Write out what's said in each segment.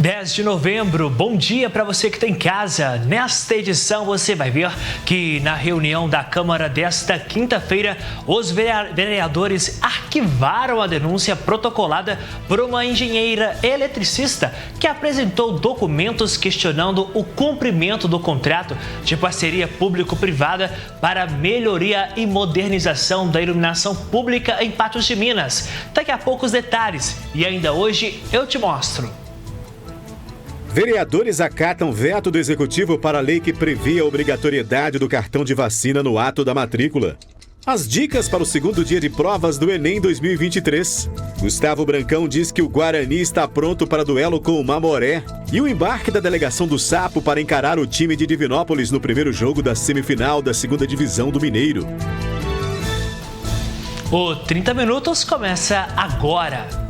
10 de novembro, bom dia para você que está em casa. Nesta edição você vai ver que na reunião da Câmara desta quinta-feira, os vereadores arquivaram a denúncia protocolada por uma engenheira eletricista que apresentou documentos questionando o cumprimento do contrato de parceria público-privada para melhoria e modernização da iluminação pública em Patos de Minas. Daqui a pouco os detalhes e ainda hoje eu te mostro. Vereadores acatam veto do Executivo para a lei que previa a obrigatoriedade do cartão de vacina no ato da matrícula. As dicas para o segundo dia de provas do Enem 2023. Gustavo Brancão diz que o Guarani está pronto para duelo com o Mamoré. E o embarque da delegação do Sapo para encarar o time de Divinópolis no primeiro jogo da semifinal da segunda divisão do Mineiro. O 30 Minutos começa agora.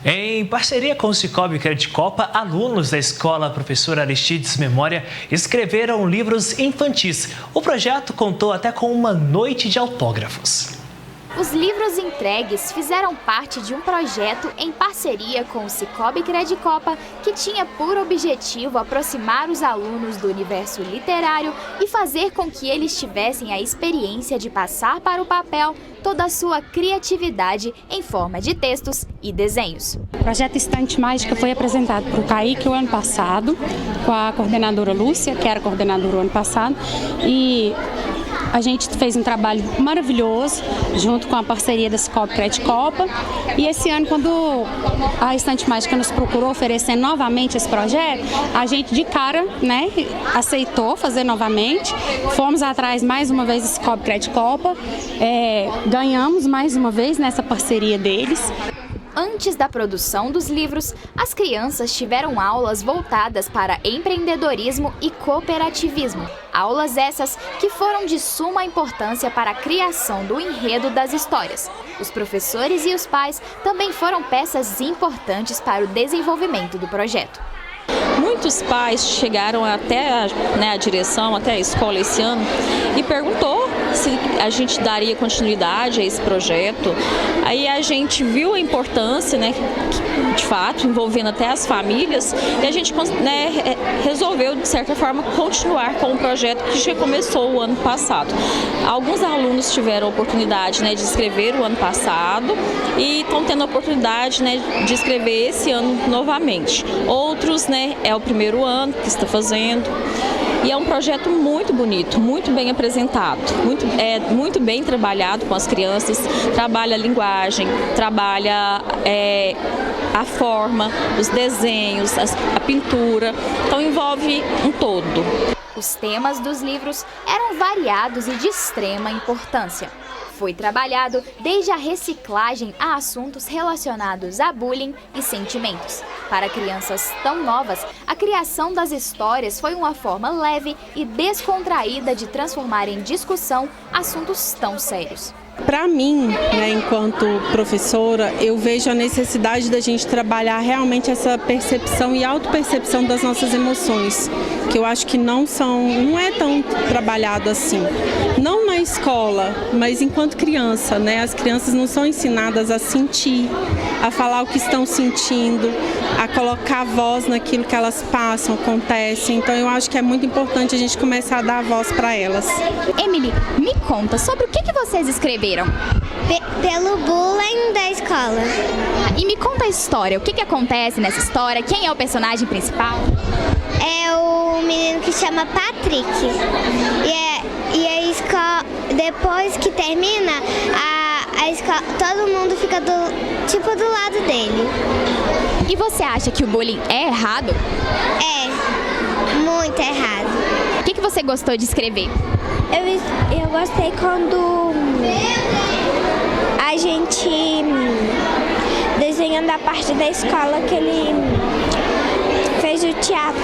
Em parceria com o Sicoob Credicopa, alunos da escola Professor Aristides Memória escreveram livros infantis. O projeto contou até com uma noite de autógrafos. Os livros entregues fizeram parte de um projeto em parceria com o Sicoob Credicopa que tinha por objetivo aproximar os alunos do universo literário e fazer com que eles tivessem a experiência de passar para o papel toda a sua criatividade em forma de textos e desenhos. O projeto Estante Mágica foi apresentado para o Kaique o ano passado, com a coordenadora Lúcia, que era coordenadora o ano passado, e a gente fez um trabalho maravilhoso, junto com a parceria da Sicoob Credicopa. E esse ano, quando a Estante Mágica nos procurou oferecendo novamente esse projeto, a gente de cara, aceitou fazer novamente. Fomos atrás mais uma vez da Sicoob Credicopa, ganhamos mais uma vez nessa parceria deles. Antes da produção dos livros, as crianças tiveram aulas voltadas para empreendedorismo e cooperativismo. Aulas essas que foram de suma importância para a criação do enredo das histórias. Os professores e os pais também foram peças importantes para o desenvolvimento do projeto. Muitos pais chegaram até a direção, até a escola esse ano e perguntou se a gente daria continuidade a esse projeto. Aí a gente viu a importância, de fato, envolvendo até as famílias, e a gente resolveu, de certa forma, continuar com o projeto que já começou o ano passado. Alguns alunos tiveram a oportunidade de escrever o ano passado e estão tendo a oportunidade de escrever esse ano novamente. Outros, é o primeiro ano que está fazendo. E é um projeto muito bonito, muito bem apresentado, muito bem trabalhado com as crianças, trabalha a linguagem, trabalha a forma, os desenhos, a pintura, então envolve um todo. Os temas dos livros eram variados e de extrema importância. Foi trabalhado desde a reciclagem a assuntos relacionados a bullying e sentimentos. Para crianças tão novas, a criação das histórias foi uma forma leve e descontraída de transformar em discussão assuntos tão sérios. Para mim, enquanto professora, eu vejo a necessidade da gente trabalhar realmente essa percepção e autopercepção das nossas emoções, que eu acho que não é tão trabalhado assim. Não na escola, mas enquanto criança, as crianças não são ensinadas a sentir, a falar o que estão sentindo, a colocar voz naquilo que elas passam, acontecem. Então eu acho que é muito importante a gente começar a dar voz para elas. Emily, me conta sobre o que vocês escreveram. Pelo bullying da escola. E me conta a história, o que acontece nessa história, quem é o personagem principal? É o menino que chama Patrick. E a escola, depois que termina, a escola, todo mundo fica do lado dele. E você acha que o bullying é errado? É, muito errado. O que você gostou de escrever? Eu gostei quando a gente desenhando a parte da escola que ele fez o teatro.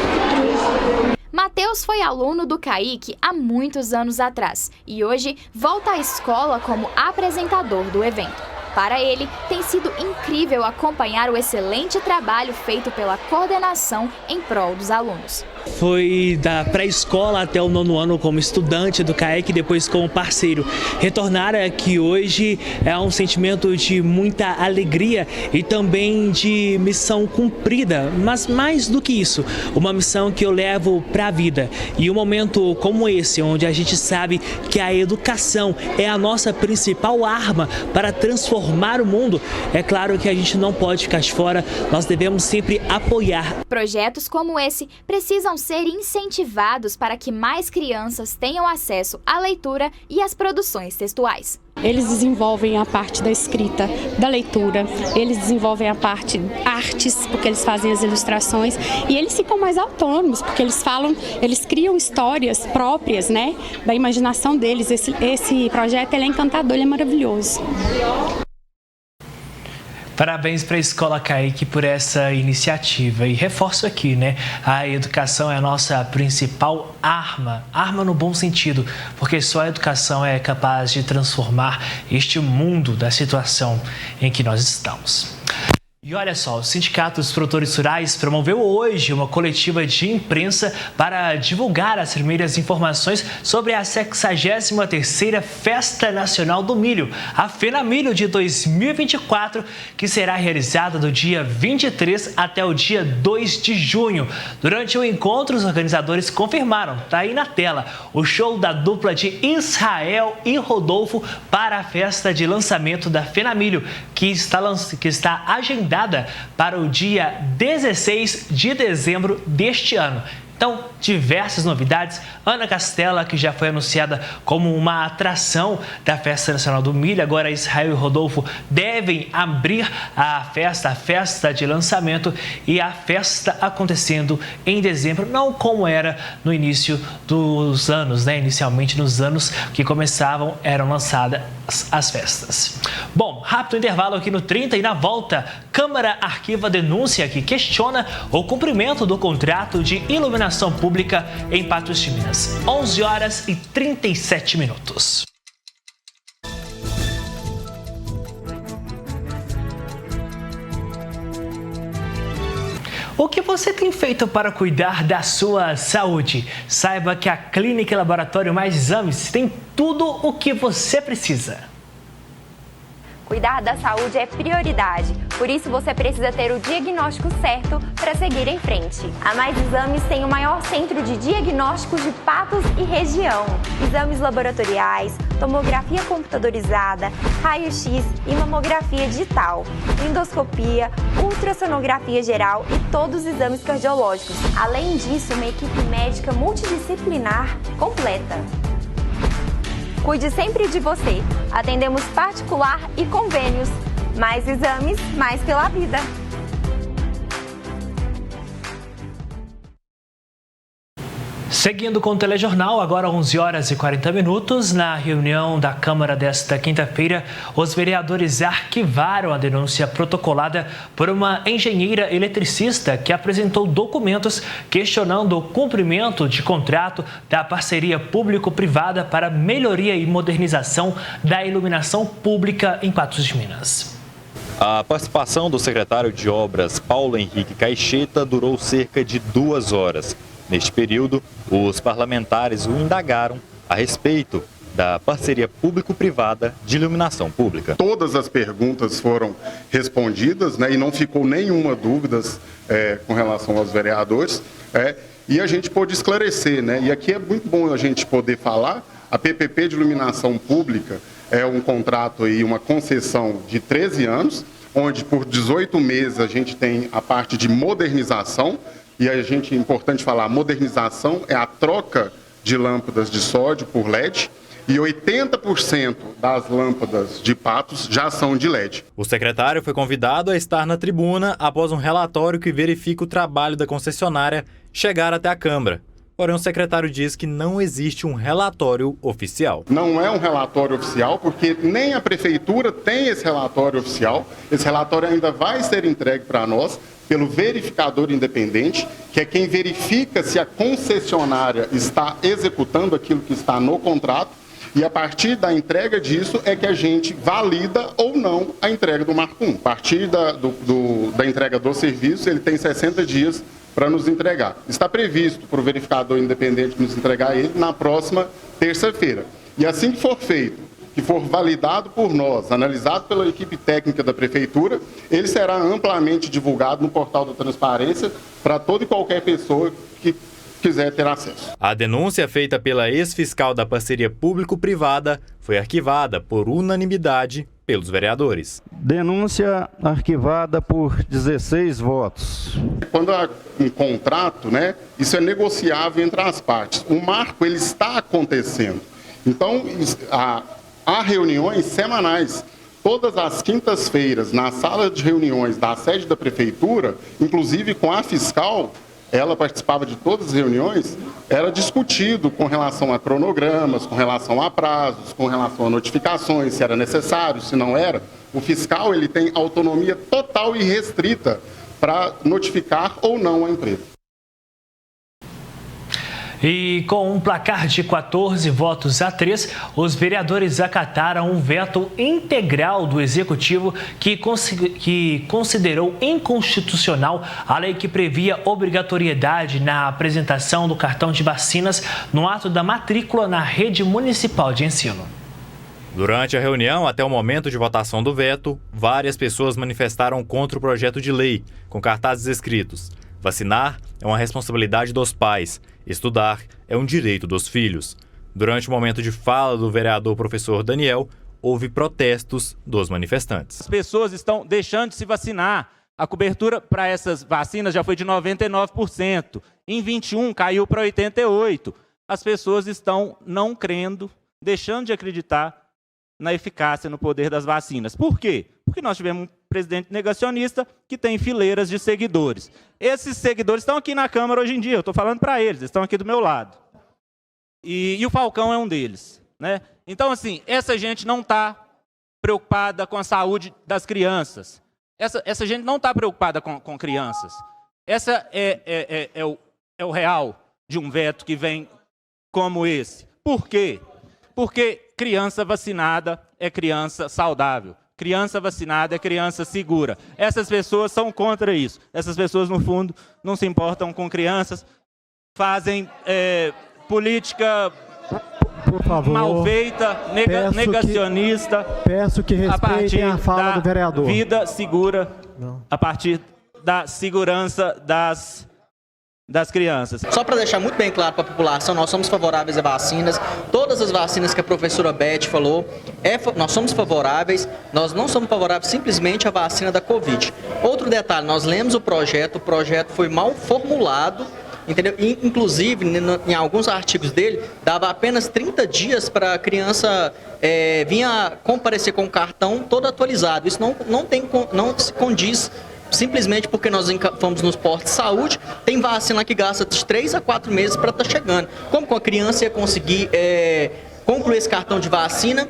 Matheus foi aluno do Kaique há muitos anos atrás e hoje volta à escola como apresentador do evento. Para ele, tem sido incrível acompanhar o excelente trabalho feito pela coordenação em prol dos alunos. Foi da pré-escola até o 9º ano como estudante do CAEC, depois como parceiro. Retornar aqui hoje é um sentimento de muita alegria e também de missão cumprida, mas mais do que isso, uma missão que eu levo para a vida. E um momento como esse, onde a gente sabe que a educação é a nossa principal arma para transformar o mundo, é claro que a gente não pode ficar de fora, nós devemos sempre apoiar. Projetos como esse precisam ser incentivados para que mais crianças tenham acesso à leitura e às produções textuais. Eles desenvolvem a parte da escrita, da leitura, eles desenvolvem a parte artes, porque eles fazem as ilustrações, e eles ficam mais autônomos, porque eles criam histórias próprias, né, da imaginação deles. Esse projeto ele é encantador, ele é maravilhoso. Parabéns para a Escola CAEC por essa iniciativa. E reforço aqui, né? A educação é a nossa principal arma. Arma no bom sentido, porque só a educação é capaz de transformar este mundo da situação em que nós estamos. E olha só, o Sindicato dos Produtores Rurais promoveu hoje uma coletiva de imprensa para divulgar as primeiras informações sobre a 63ª Festa Nacional do Milho, a FenaMilho de 2024, que será realizada do dia 23 até o dia 2 de junho. Durante o encontro, os organizadores confirmaram, tá aí na tela, o show da dupla de Israel e Rodolfo para a festa de lançamento da FenaMilho, que está agendada para o dia 16 de dezembro deste ano. Então, diversas novidades. Ana Castela, que já foi anunciada como uma atração da Festa Nacional do Milho, agora Israel e Rodolfo devem abrir a festa de lançamento, e a festa acontecendo em dezembro, não como era no início dos anos, né? Inicialmente, nos anos que começavam, eram lançadas as festas. Bom, rápido intervalo aqui no 30 e na volta, Câmara arquiva denúncia que questiona o cumprimento do contrato de iluminação pública em Patos de Minas. 11 horas e 37 minutos. O que você tem feito para cuidar da sua saúde? Saiba que a Clínica e Laboratório Mais Exames tem tudo o que você precisa. Cuidar da saúde é prioridade, por isso você precisa ter o diagnóstico certo para seguir em frente. A Mais Exames tem o maior centro de diagnósticos de Patos e região. Exames laboratoriais, tomografia computadorizada, raio-x e mamografia digital, endoscopia, ultrassonografia geral e todos os exames cardiológicos. Além disso, uma equipe médica multidisciplinar completa. Cuide sempre de você. Atendemos particular e convênios. Mais exames, mais pela vida. Seguindo com o telejornal, agora 11 horas e 40 minutos, na reunião da Câmara desta quinta-feira, os vereadores arquivaram a denúncia protocolada por uma engenheira eletricista que apresentou documentos questionando o cumprimento de contrato da parceria público-privada para melhoria e modernização da iluminação pública em Patos de Minas. A participação do secretário de Obras, Paulo Henrique Caixeta, durou cerca de 2 horas. Neste período, os parlamentares o indagaram a respeito da parceria público-privada de iluminação pública. Todas as perguntas foram respondidas, né, e não ficou nenhuma dúvida com relação aos vereadores, e a gente pôde esclarecer, né, e aqui é muito bom a gente poder falar. A PPP de iluminação pública é um contrato e uma concessão de 13 anos, onde por 18 meses a gente tem a parte de modernização. E a gente, é importante falar, a modernização é a troca de lâmpadas de sódio por LED, e 80% das lâmpadas de Patos já são de LED. O secretário foi convidado a estar na tribuna após um relatório que verifica o trabalho da concessionária chegar até a Câmara. Porém, o secretário diz que não existe um relatório oficial. Não é um relatório oficial, porque nem a prefeitura tem esse relatório oficial. Esse relatório ainda vai ser entregue para nós pelo verificador independente, que é quem verifica se a concessionária está executando aquilo que está no contrato. E a partir da entrega disso é que a gente valida ou não a entrega do Marco 1. A partir da entrega do serviço, ele tem 60 dias para nos entregar. Está previsto para o verificador independente nos entregar ele na próxima terça-feira. E assim que for feito, que for validado por nós, analisado pela equipe técnica da Prefeitura, ele será amplamente divulgado no portal da transparência para toda e qualquer pessoa que quiser ter acesso. A denúncia feita pela ex-fiscal da parceria público-privada foi arquivada por unanimidade pelos vereadores. Denúncia arquivada por 16 votos. Quando há um contrato, né, isso é negociável entre as partes. O marco ele está acontecendo. Então, há reuniões semanais, todas as quintas-feiras, na sala de reuniões da sede da Prefeitura, inclusive com a fiscal, ela participava de todas as reuniões, era discutido com relação a cronogramas, com relação a prazos, com relação a notificações, se era necessário, se não era. O fiscal ele tem autonomia total e restrita para notificar ou não a empresa. E com um placar de 14 votos a 3, os vereadores acataram um veto integral do Executivo que considerou inconstitucional a lei que previa obrigatoriedade na apresentação do cartão de vacinas no ato da matrícula na rede municipal de ensino. Durante a reunião, até o momento de votação do veto, várias pessoas manifestaram contra o projeto de lei, com cartazes escritos: vacinar é uma responsabilidade dos pais. Estudar é um direito dos filhos. Durante o momento de fala do vereador professor Daniel, houve protestos dos manifestantes. As pessoas estão deixando de se vacinar. A cobertura para essas vacinas já foi de 99%. Em 21 caiu para 88%. As pessoas estão não crendo, deixando de acreditar na eficácia, no poder das vacinas. Por quê? Porque nós tivemos um presidente negacionista que tem fileiras de seguidores. Esses seguidores estão aqui na Câmara hoje em dia, eu estou falando para eles estão aqui do meu lado. E o Falcão é um deles, né? Então, assim, essa gente não está preocupada com a saúde das crianças. Essa gente não está preocupada com crianças. Essa é o real de um veto que vem como esse. Por quê? Porque criança vacinada é criança saudável. Criança vacinada é criança segura. Essas pessoas são contra isso. Essas pessoas, no fundo, não se importam com crianças, fazem política por favor, mal feita, negacionista. Peço que respeitem a fala do vereador. Vida segura, a partir da segurança das crianças. Só para deixar muito bem claro para a população, nós somos favoráveis a vacinas. Todas as vacinas que a professora Beth falou, nós somos favoráveis. Nós não somos favoráveis simplesmente à vacina da Covid. Outro detalhe, nós lemos o projeto foi mal formulado, entendeu? Inclusive, em alguns artigos dele, dava apenas 30 dias para a criança vinha comparecer com o cartão todo atualizado. Isso não se condiz. Simplesmente porque nós fomos nos postos de saúde, tem vacina que gasta de 3 a 4 meses para estar chegando. Como que a criança ia conseguir concluir esse cartão de vacina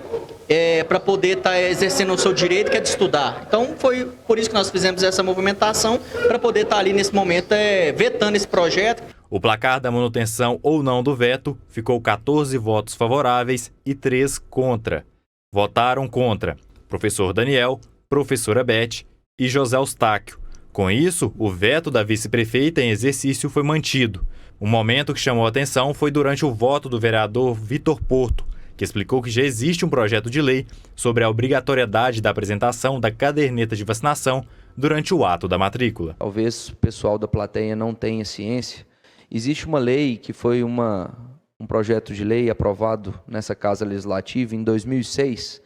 para poder estar exercendo o seu direito, que é de estudar? Então, foi por isso que nós fizemos essa movimentação, para poder estar ali nesse momento vetando esse projeto. O placar da manutenção ou não do veto ficou 14 votos favoráveis e 3 contra. Votaram contra professor Daniel, professora Beth e José Eustáquio. Com isso, o veto da vice-prefeita em exercício foi mantido. Um momento que chamou a atenção foi durante o voto do vereador Vitor Porto, que explicou que já existe um projeto de lei sobre a obrigatoriedade da apresentação da caderneta de vacinação durante o ato da matrícula. Talvez o pessoal da plateia não tenha ciência. Existe uma lei que foi um projeto de lei aprovado nessa Casa Legislativa em 2006,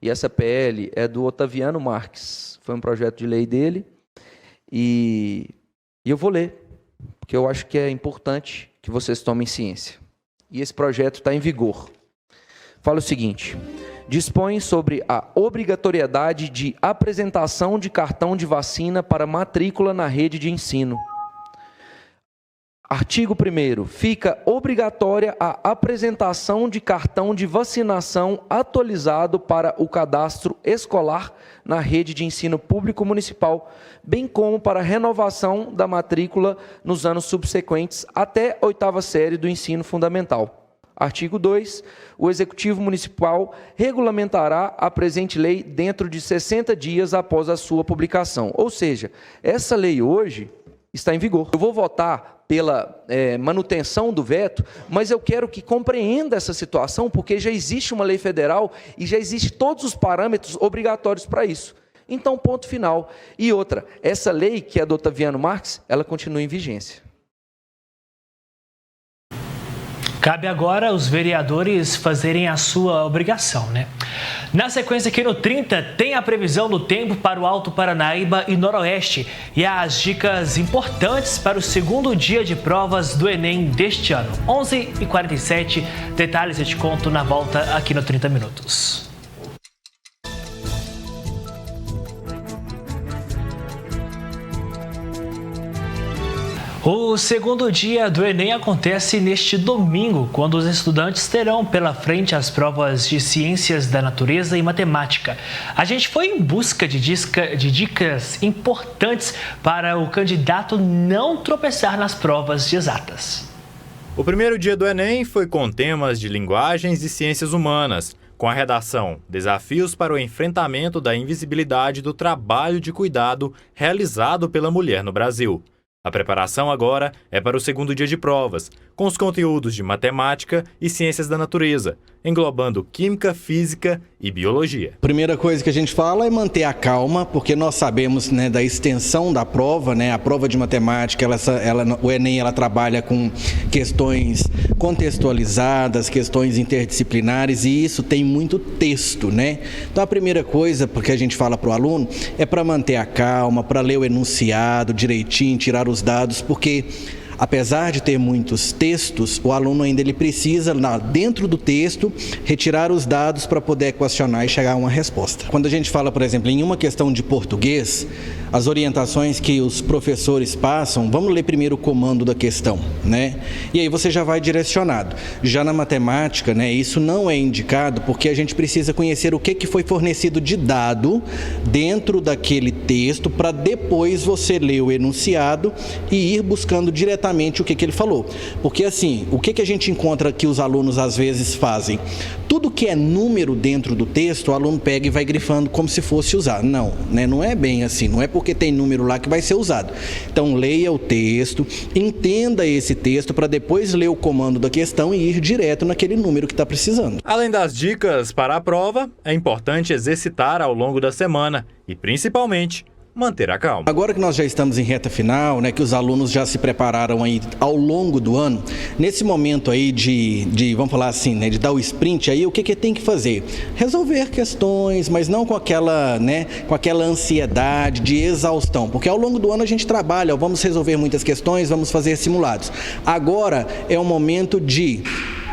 e essa PL é do Otaviano Marques. Foi um projeto de lei dele e eu vou ler, porque eu acho que é importante que vocês tomem ciência. E esse projeto está em vigor. Fala o seguinte: dispõe sobre a obrigatoriedade de apresentação de cartão de vacina para matrícula na rede de ensino. Artigo 1º. Fica obrigatória a apresentação de cartão de vacinação atualizado para o cadastro escolar na rede de ensino público municipal, bem como para renovação da matrícula nos anos subsequentes até a 8ª série do ensino fundamental. Artigo 2. O Executivo Municipal regulamentará a presente lei dentro de 60 dias após a sua publicação. Ou seja, essa lei hoje está em vigor. Eu vou votar pela manutenção do veto, mas eu quero que compreenda essa situação, porque já existe uma lei federal e já existem todos os parâmetros obrigatórios para isso. Então, ponto final. E outra, essa lei, que é do Otaviano Marques, ela continua em vigência. Cabe agora aos vereadores fazerem a sua obrigação, né? Na sequência, aqui no 30, tem a previsão do tempo para o Alto Paranaíba e Noroeste e as dicas importantes para o segundo dia de provas do Enem deste ano. 11h47, detalhes eu te conto na volta aqui no 30 Minutos. O segundo dia do Enem acontece neste domingo, quando os estudantes terão pela frente as provas de Ciências da Natureza e Matemática. A gente foi em busca de dicas importantes para o candidato não tropeçar nas provas de exatas. O primeiro dia do Enem foi com temas de linguagens e ciências humanas, com a redação Desafios para o enfrentamento da invisibilidade do trabalho de cuidado realizado pela mulher no Brasil. A preparação agora é para o segundo dia de provas, com os conteúdos de matemática e ciências da natureza, englobando química, física e biologia. Primeira coisa que a gente fala é manter a calma, porque nós sabemos, né, da extensão da prova, né? A prova de matemática, o Enem, ela trabalha com questões contextualizadas, questões interdisciplinares, e isso tem muito texto, né? Então a primeira coisa que a gente fala para o aluno é para manter a calma, para ler o enunciado direitinho, tirar os dados, porque apesar de ter muitos textos, o aluno ainda ele precisa, dentro do texto, retirar os dados para poder equacionar e chegar a uma resposta. Quando a gente fala, por exemplo, em uma questão de português, as orientações que os professores passam, vamos ler primeiro o comando da questão, né? E aí você já vai direcionado. Já na matemática, né, isso não é indicado, porque a gente precisa conhecer o que foi fornecido de dado dentro daquele texto, para depois você ler o enunciado e ir buscando diretamente o que ele falou. Porque assim, o que a gente encontra que os alunos às vezes fazem? Tudo que é número dentro do texto, o aluno pega e vai grifando como se fosse usar. Não, né? Não é bem assim, não é porque tem número lá que vai ser usado. Então leia o texto, entenda esse texto para depois ler o comando da questão e ir direto naquele número que está precisando. Além das dicas para a prova, é importante exercitar ao longo da semana e, principalmente, manter a calma. Agora que nós já estamos em reta final, né, que os alunos já se prepararam aí ao longo do ano, nesse momento aí de vamos falar assim, né, de dar o sprint aí, o que tem que fazer? Resolver questões, mas não com aquela, né, com aquela ansiedade de exaustão, porque ao longo do ano a gente trabalha, vamos resolver muitas questões, vamos fazer simulados. Agora é o momento de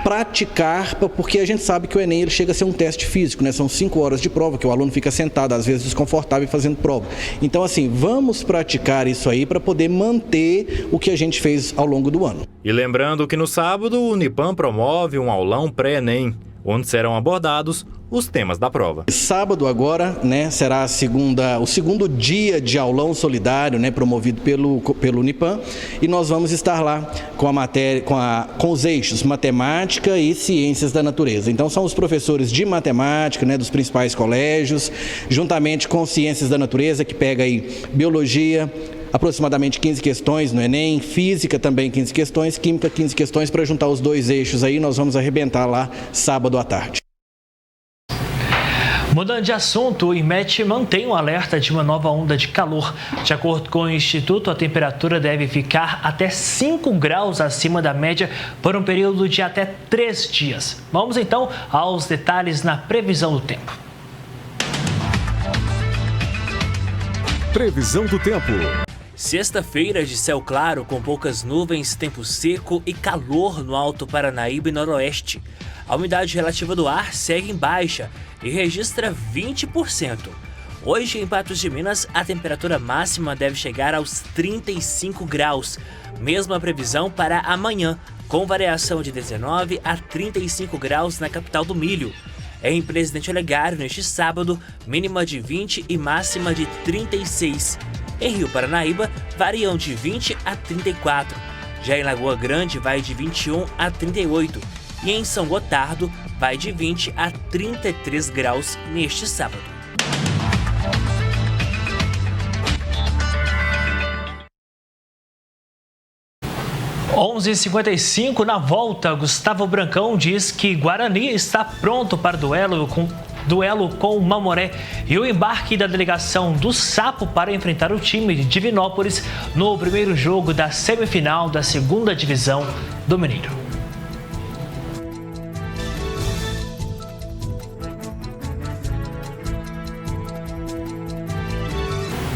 praticar, porque a gente sabe que o Enem ele chega a ser um teste físico, né? São 5 horas de prova, que o aluno fica sentado, às vezes desconfortável, fazendo prova. Então, assim, vamos praticar isso aí para poder manter o que a gente fez ao longo do ano. E lembrando que no sábado o Unipan promove um aulão pré-Enem, onde serão abordados os temas da prova. Sábado agora, né, será o segundo dia de aulão solidário, né, promovido pelo Unipan, e nós vamos estar lá com a matéria, com os eixos matemática e ciências da natureza. Então são os professores de matemática, né, dos principais colégios, juntamente com ciências da natureza, que pega aí biologia, aproximadamente 15 questões no Enem, física também 15 questões, química 15 questões, para juntar os dois eixos aí, nós vamos arrebentar lá sábado à tarde. Mudando de assunto, o IMET mantém um alerta de uma nova onda de calor. De acordo com o Instituto, a temperatura deve ficar até 5 graus acima da média por um período de até 3 dias. Vamos então aos detalhes na previsão do tempo. Previsão do tempo. Sexta-feira de céu claro com poucas nuvens, tempo seco e calor no Alto Paranaíba e Noroeste. A umidade relativa do ar segue em baixa e registra 20%. Hoje, em Patos de Minas, a temperatura máxima deve chegar aos 35 graus. Mesma previsão para amanhã, com variação de 19 a 35 graus na capital do milho. Em Presidente Olegário, neste sábado, mínima de 20 e máxima de 36. Em Rio Paranaíba, variam de 20 a 34. Já em Lagoa Grande, vai de 21 a 38. e em São Gotardo vai de 20 a 33 graus neste sábado. Às 11h55, na volta, Gustavo Brancão diz que Guarani está pronto para duelo com o Mamoré e o embarque da delegação do Sapo para enfrentar o time de Divinópolis no primeiro jogo da semifinal da 2ª divisão do Mineiro.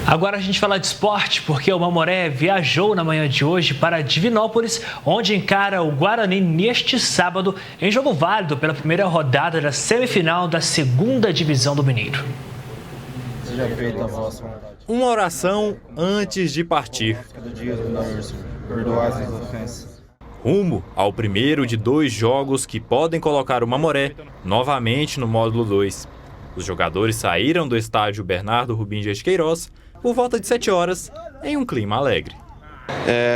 Agora a gente fala de esporte, porque o Mamoré viajou na manhã de hoje para Divinópolis, onde encara o Guarani neste sábado, em jogo válido pela primeira rodada da semifinal da 2ª divisão do Mineiro. Uma oração antes de partir. Rumo ao primeiro de 2 jogos que podem colocar o Mamoré novamente no módulo 2. Os jogadores saíram do estádio Bernardo Rubim de Queiroz por volta de 7 horas, em um clima alegre.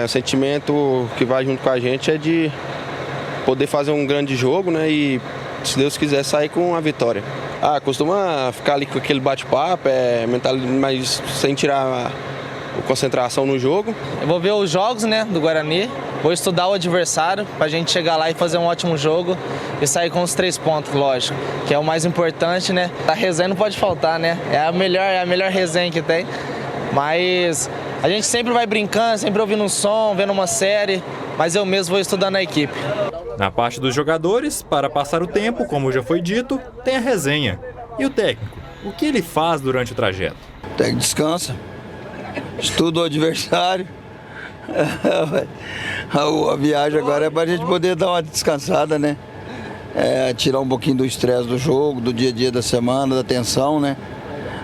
O sentimento que vai junto com a gente é de poder fazer um grande jogo, né? E, se Deus quiser, sair com a vitória. Costuma ficar ali com aquele bate-papo, mas sem tirar a concentração no jogo. Eu vou ver os jogos, né, do Guarani, vou estudar o adversário para a gente chegar lá e fazer um ótimo jogo e sair com os 3 pontos, lógico, que é o mais importante, né? A resenha não pode faltar, né? É a melhor resenha que tem. Mas a gente sempre vai brincando, sempre ouvindo um som, vendo uma série, mas eu mesmo vou estudando a equipe. Na parte dos jogadores, para passar o tempo, como já foi dito, tem a resenha. E o técnico, o que ele faz durante o trajeto? O técnico descansa, estuda o adversário. A viagem agora é para a gente poder dar uma descansada, né? Tirar um pouquinho do estresse do jogo, do dia a dia da semana, da tensão, né?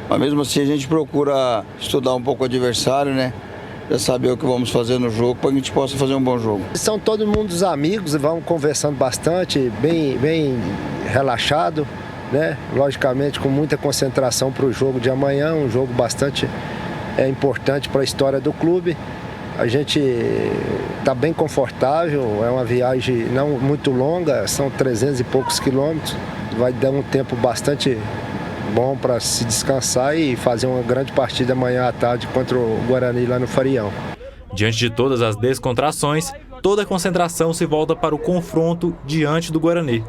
Mas mesmo assim a gente procura estudar um pouco o adversário, né? Já saber o que vamos fazer no jogo para que a gente possa fazer um bom jogo. São todo mundo os amigos, vão conversando bastante, bem relaxado, né? Logicamente com muita concentração para o jogo de amanhã, um jogo bastante importante para a história do clube. A gente está bem confortável, é uma viagem não muito longa, são 300 e poucos quilômetros, vai dar um tempo bastante bom para se descansar e fazer uma grande partida amanhã à tarde contra o Guarani lá no Farião. Diante de todas as descontrações, toda a concentração se volta para o confronto diante do Guarani.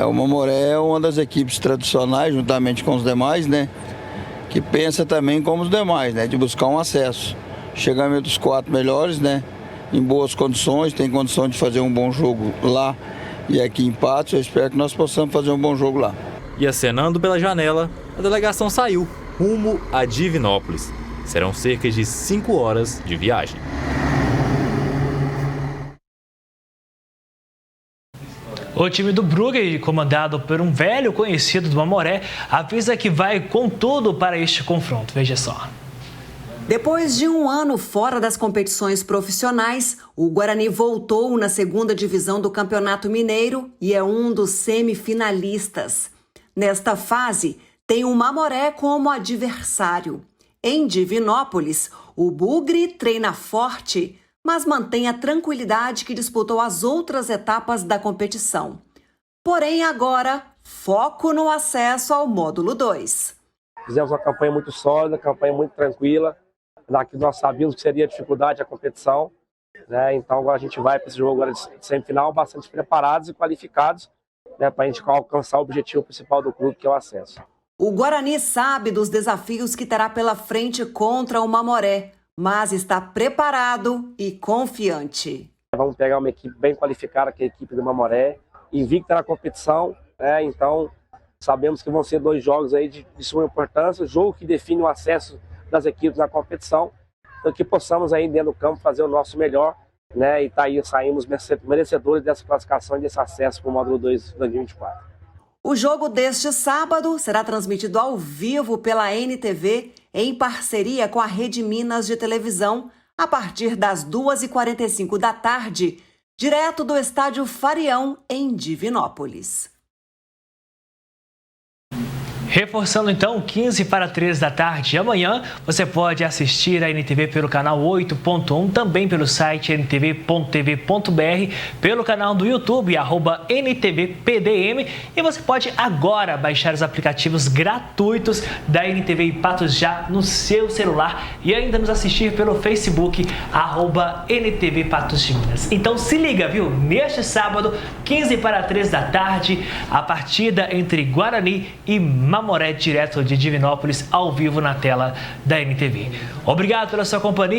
O Mamoré é uma das equipes tradicionais, juntamente com os demais, né? Que pensa também como os demais, né? De buscar um acesso. Chegamos entre os 4 melhores, né? Em boas condições, tem condição de fazer um bom jogo lá e aqui em Patos. Eu espero que nós possamos fazer um bom jogo lá. E acenando pela janela, a delegação saiu rumo a Divinópolis. Serão cerca de 5 horas de viagem. O time do Brugge, comandado por um velho conhecido do Mamoré, avisa que vai com tudo para este confronto. Veja só. Depois de um ano fora das competições profissionais, o Guarani voltou na 2ª divisão do Campeonato Mineiro e é um dos semifinalistas. Nesta fase, tem o Mamoré como adversário. Em Divinópolis, o Bugre treina forte, mas mantém a tranquilidade que disputou as outras etapas da competição. Porém, agora, foco no acesso ao módulo 2. Fizemos uma campanha muito sólida, campanha muito tranquila. Daqui nós sabíamos que seria dificuldade a competição, né? Então agora a gente vai para esse jogo agora de semifinal bastante preparados e qualificados, né, para a gente alcançar o objetivo principal do clube, que é o acesso. O Guarani sabe dos desafios que terá pela frente contra o Mamoré, mas está preparado e confiante. Vamos pegar uma equipe bem qualificada, que é a equipe do Mamoré, invicta na competição, né? Então sabemos que vão ser 2 jogos aí de suma importância, o jogo que define o acesso das equipes na competição, então que possamos aí dentro do campo fazer o nosso melhor, né? E aí saímos merecedores dessa classificação e desse acesso para o módulo 2 de 2024. O jogo deste sábado será transmitido ao vivo pela NTV em parceria com a Rede Minas de televisão a partir das 2h45 da tarde, direto do estádio Farião em Divinópolis. Reforçando então, 15 para 3 da tarde amanhã, você pode assistir a NTV pelo canal 8.1, também pelo site ntv.tv.br, pelo canal do YouTube, @NTVPDM, e você pode agora baixar os aplicativos gratuitos da NTV e Patos Já no seu celular e ainda nos assistir pelo Facebook, @NTV Patos de Minas. Então se liga, viu? Neste sábado, 15 para 3 da tarde, a partida entre Guarani e Mamoré, direto de Divinópolis, ao vivo na tela da NTV. Obrigado pela sua companhia.